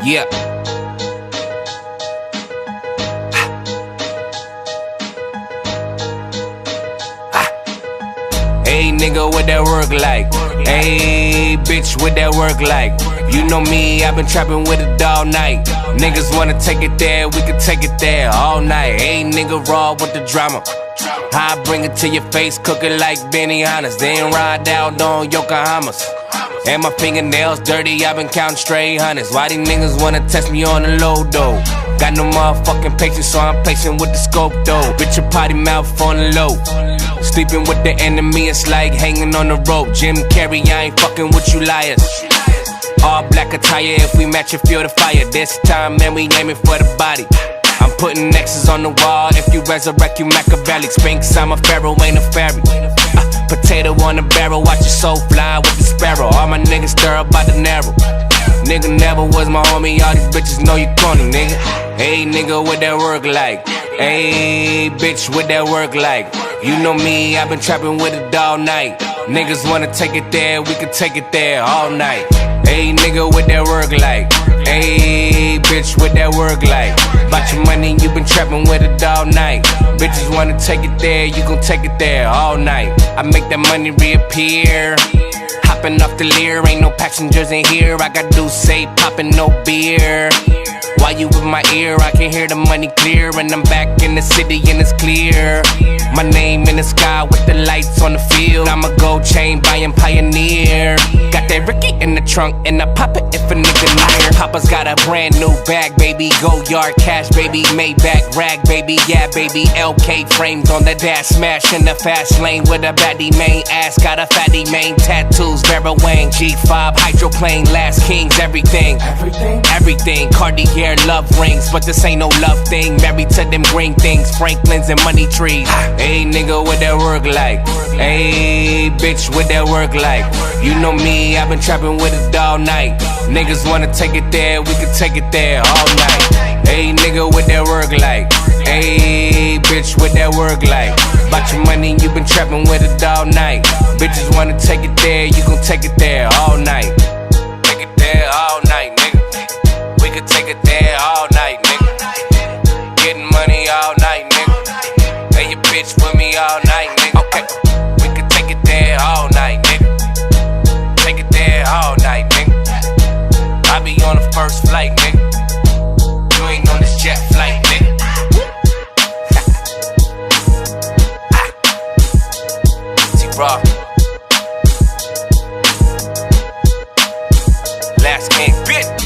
Yeah. Hey nigga, what that work like? Hey bitch, what that work like? You know me, I've been trapping with it all night. Niggas wanna take it there, we can take it there all night. Hey nigga, raw with the drama. I bring it to your face, cook it like Benihana's. Then ride out on Yokohamas. And my fingernails dirty, I've been counting straight hundreds. Why these niggas wanna test me on the low though? Got no motherfucking patience, so I'm patient with the scope though. Bitch, your potty mouth on the low. Sleeping with the enemy, it's like hanging on the rope. Jim Carrey, I ain't fucking with you liars. All black attire, if we match it, feel the fire. This time, man, we aiming for the body. I'm putting X's on the wall, if you resurrect, you Machiavelli. Sphinx, I'm a pharaoh, ain't a fairy. Potato on the barrel, watch your soul fly with the sparrow. All my niggas stir up by the narrow. Nigga never was my homie, all these bitches know you corny, nigga. Hey nigga, what that work like? Hey bitch, what that work like? You know me, I've been trapping with it all night. Niggas wanna take it there, we can take it there all night. Hey nigga, what that work like? Hey bitch, what that work like? About your money, you been trapping with it all night. Bitches wanna take it there, you gon' take it there all night. I make that money reappear. Hopping off the Lear, ain't no passengers in here. I got Douce popping, no beer. While you with my ear, I can hear the money clear. And I'm back in the city and it's clear. My name in the sky with the lights on the field. I'm a gold chain buying Pioneer. Got that Ricky in the trunk and I pop it if a nigga near. Papa's got a brand new bag, baby. Go yard cash, baby. Maybach rag, baby. Yeah, baby. LK frames on the dash. Smash in the fast lane with a baddie main ass. Got a fatty main tattoos. Vera Wang, G5, hydroplane, last kings, everything. Everything. Cartier love rings, but this ain't no love thing. Married to them green things, Franklin's and money trees. Hey nigga, what that work like? Hey bitch, what that work like? You know me, I've been trapping with it all night. Niggas wanna take it there, we can take it there all night. Hey nigga, what that work like? Hey bitch, what that work like? About your money, you been trapping with it all night. Bitches wanna take it there, you gon' take it there all night. Take it there all night, nigga. We could take it there all night, nigga. Getting money all night, nigga. Hey, your bitch with me all night, nigga. Okay, we could take it there all night, nigga. Take it there all night, nigga. I be on the first flight, nigga. You ain't on this jet flight, nigga. T-Raw. Last king, bitch.